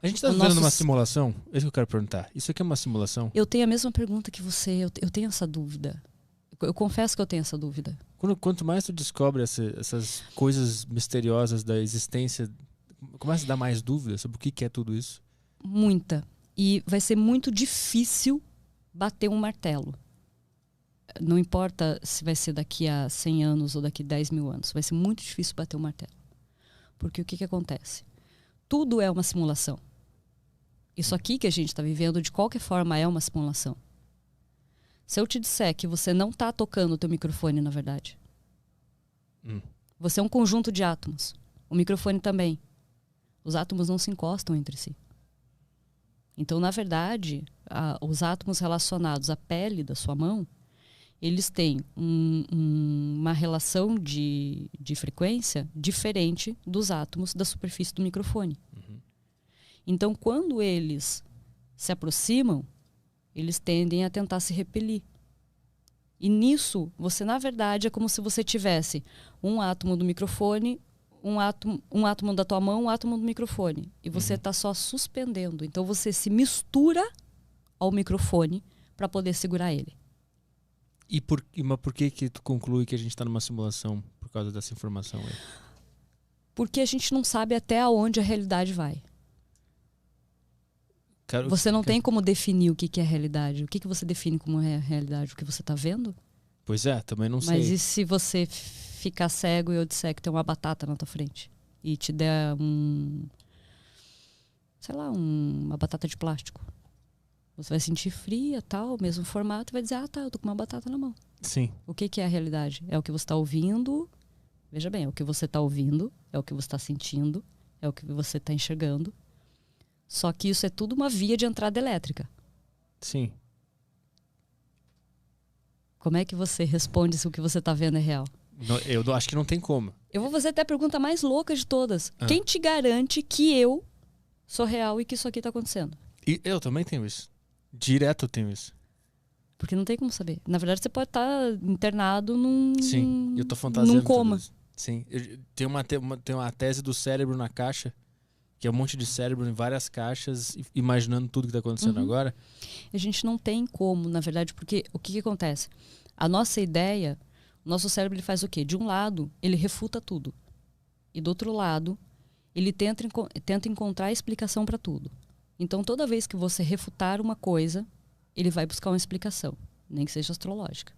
A gente tá vivendo uma simulação? É isso que eu quero perguntar. Isso aqui é uma simulação? Eu tenho a mesma pergunta que você. Eu tenho essa dúvida. Eu confesso que eu tenho essa dúvida. Quanto mais tu descobre essas coisas misteriosas da existência, começa a dar mais dúvidas sobre o que é tudo isso. Muita. E vai ser muito difícil bater um martelo. Não importa se vai ser daqui a 100 anos ou daqui a 10 mil anos. Vai ser muito difícil bater um martelo. Porque o que acontece? Tudo é uma simulação. Isso aqui que a gente está vivendo, de qualquer forma, é uma simulação. Se eu te disser que você não está tocando o teu microfone, na verdade. Você é um conjunto de átomos. O microfone também. Os átomos não se encostam entre si. Então, na verdade, os átomos relacionados à pele da sua mão, eles têm uma relação de frequência diferente dos átomos da superfície do microfone. Então, quando eles se aproximam, eles tendem a tentar se repelir. E nisso, você, na verdade, é como se você tivesse um átomo do microfone, um átomo da tua mão, um átomo do microfone. E você está só suspendendo. Então, você se mistura ao microfone para poder segurar ele. Mas por que tu conclui que a gente está numa simulação por causa dessa informação aí? Porque a gente não sabe até onde a realidade vai. Você não tem como definir o que é realidade. O que você define como é a realidade? O que você está vendo? Pois é, também não sei. Mas e se você ficar cego e eu disser que tem uma batata na tua frente? E te der uma batata de plástico? Você vai sentir fria, tal, mesmo formato, e vai dizer, tá, eu tô com uma batata na mão. Sim. O que é a realidade? É o que você está ouvindo. Veja bem, é o que você está ouvindo, é o que você está sentindo, é o que você está enxergando. Só que isso é tudo uma via de entrada elétrica. Sim. Como é que você responde se o que você está vendo é real? Eu acho que não tem como. Eu vou fazer até a pergunta mais louca de todas. Quem te garante que eu sou real e que isso aqui está acontecendo? E eu também tenho isso. Direto eu tenho isso. Porque não tem como saber. Na verdade, você pode estar internado num... Sim, eu tô fantasiando num coma. Sim. Tem uma tese do cérebro na caixa, que é um monte de cérebro em várias caixas, imaginando tudo que está acontecendo agora. A gente não tem como, na verdade, porque o que acontece? A nossa ideia, o nosso cérebro ele faz o quê? De um lado, ele refuta tudo. E do outro lado, ele tenta encontrar explicação para tudo. Então, toda vez que você refutar uma coisa, ele vai buscar uma explicação. Nem que seja astrológica.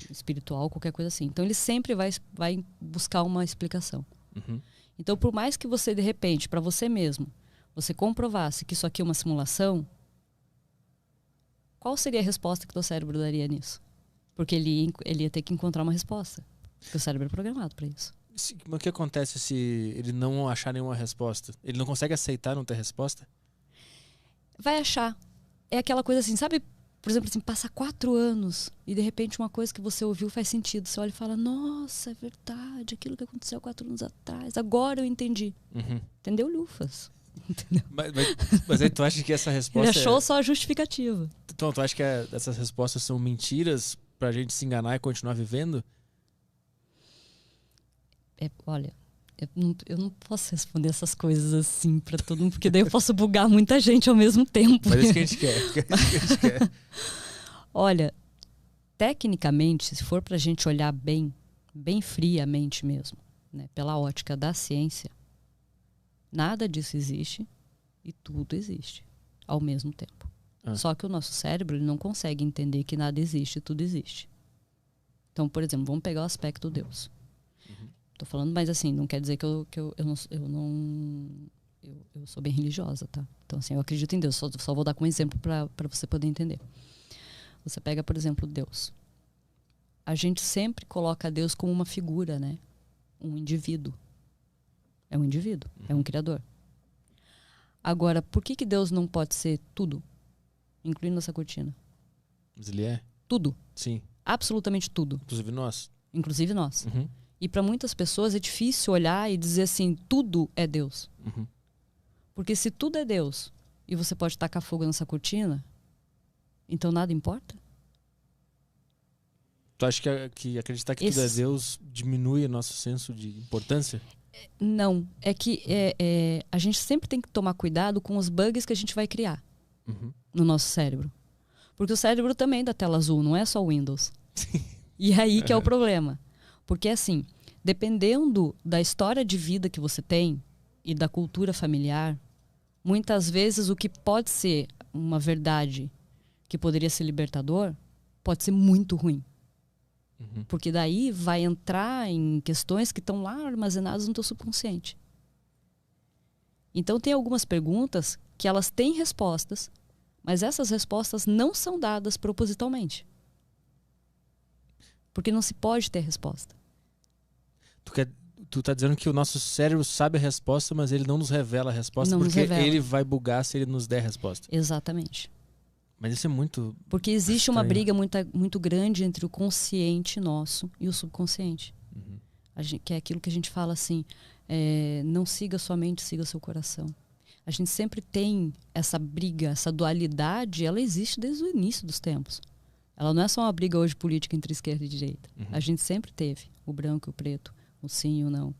Espiritual, qualquer coisa assim. Então, ele sempre vai buscar uma explicação. Então, por mais que você, de repente, para você mesmo, você comprovasse que isso aqui é uma simulação, qual seria a resposta que o teu cérebro daria nisso? Porque ele ia ter que encontrar uma resposta. Porque o cérebro é programado para isso. Mas o que acontece se ele não achar nenhuma resposta? Ele não consegue aceitar não ter resposta? Vai achar. É aquela coisa assim, sabe? Por exemplo, assim, passa 4 anos e de repente uma coisa que você ouviu faz sentido. Você olha e fala, nossa, é verdade, aquilo que aconteceu 4 anos atrás, agora eu entendi. Entendeu, Lufas? Entendeu? Mas aí tu acha que essa resposta... Ele achou só a justificativa. Então, tu acha que essas respostas são mentiras pra gente se enganar e continuar vivendo? Olha, eu não posso responder essas coisas assim pra todo mundo, porque daí eu posso bugar muita gente ao mesmo tempo. Mas é isso que a gente quer. Olha, tecnicamente, se for pra gente olhar bem friamente mesmo, né, pela ótica da ciência, nada disso existe e tudo existe ao mesmo tempo. Só que o nosso cérebro ele não consegue entender que nada existe e tudo existe. Então, por exemplo, vamos pegar o aspecto Deus. Tô falando, mas assim, não quer dizer que eu sou bem religiosa, tá? Então, assim, eu acredito em Deus. Só vou dar como exemplo para você poder entender. Você pega, por exemplo, Deus. A gente sempre coloca Deus como uma figura, né? Um indivíduo. É um indivíduo, é um criador. Agora, por que Deus não pode ser tudo? Incluindo essa cortina. Mas ele é? Tudo. Sim. Absolutamente tudo. Inclusive nós. Inclusive nós. E para muitas pessoas é difícil olhar e dizer assim, tudo é Deus. Porque se tudo é Deus e você pode tacar fogo nessa cortina, então nada importa? Tu acha que acreditar que tudo é Deus diminui o nosso senso de importância? Não, é que a gente sempre tem que tomar cuidado com os bugs que a gente vai criar no nosso cérebro. Porque o cérebro também dá tela azul, não é só o Windows. E aí que é o problema. Porque assim, dependendo da história de vida que você tem e da cultura familiar, muitas vezes o que pode ser uma verdade que poderia ser libertador, pode ser muito ruim. Porque daí vai entrar em questões que estão lá armazenadas no teu subconsciente. Então tem algumas perguntas que elas têm respostas, mas essas respostas não são dadas propositalmente. Porque não se pode ter resposta. Tu tá dizendo que o nosso cérebro sabe a resposta, mas ele não nos revela a resposta, Não nos porque revela. ele vai bugar se ele nos der a resposta. Exatamente. Mas isso é muito Porque existe uma estranho. briga muito grande entre o consciente nosso e o subconsciente. Que é aquilo que a gente fala assim, não siga sua mente, siga seu coração. A gente sempre tem essa briga, essa dualidade, ela existe desde o início dos tempos. Ela não é só uma briga hoje política entre esquerda e direita. A gente sempre teve o branco e o preto, o sim e o não,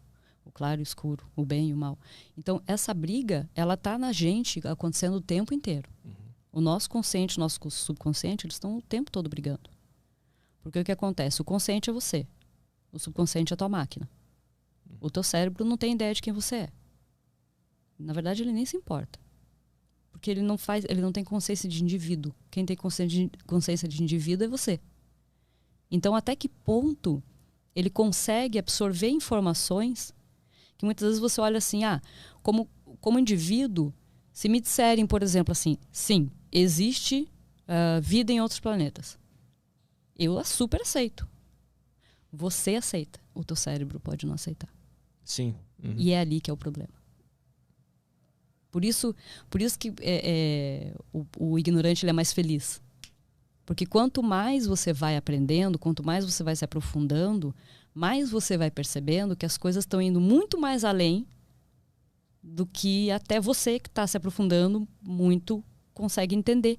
o claro e o escuro, o bem e o mal. Então, essa briga, ela tá na gente acontecendo o tempo inteiro. O nosso consciente, o nosso subconsciente, eles estão o tempo todo brigando. Porque o que acontece? O consciente é você. O subconsciente é a tua máquina. O teu cérebro não tem ideia de quem você é. Na verdade, ele nem se importa. Porque ele não tem consciência de indivíduo. Quem tem consciência de indivíduo é você. Então, até que ponto ele consegue absorver informações que muitas vezes você olha assim, como indivíduo, se me disserem, por exemplo, assim, sim, existe vida em outros planetas. Eu super aceito. Você aceita. O teu cérebro pode não aceitar. Sim. E é ali que é o problema. Por isso que o ignorante ele é mais feliz. Porque quanto mais você vai aprendendo, quanto mais você vai se aprofundando, mais você vai percebendo que as coisas estão indo muito mais além do que até você que está se aprofundando muito consegue entender.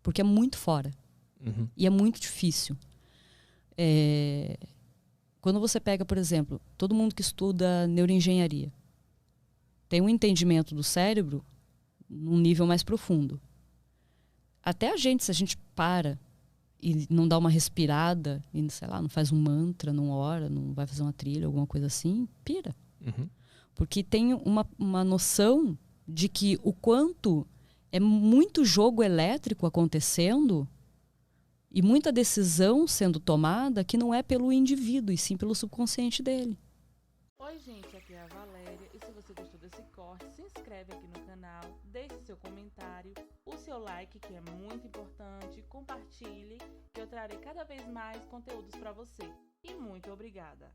Porque é muito fora. E é muito difícil. Quando você pega, por exemplo, todo mundo que estuda neuroengenharia tem um entendimento do cérebro num nível mais profundo. Até a gente, se a gente para e não dá uma respirada, e, sei lá, não faz um mantra, não ora, não vai fazer uma trilha, alguma coisa assim, pira. Porque tem uma noção de que o quanto é muito jogo elétrico acontecendo e muita decisão sendo tomada que não é pelo indivíduo, e sim pelo subconsciente dele. Oi gente, aqui é a Valéria, e se você gostou desse corte, se inscreve aqui no canal, deixe seu comentário, o seu like que é muito importante, compartilhe que eu trarei cada vez mais conteúdos para você. E muito obrigada!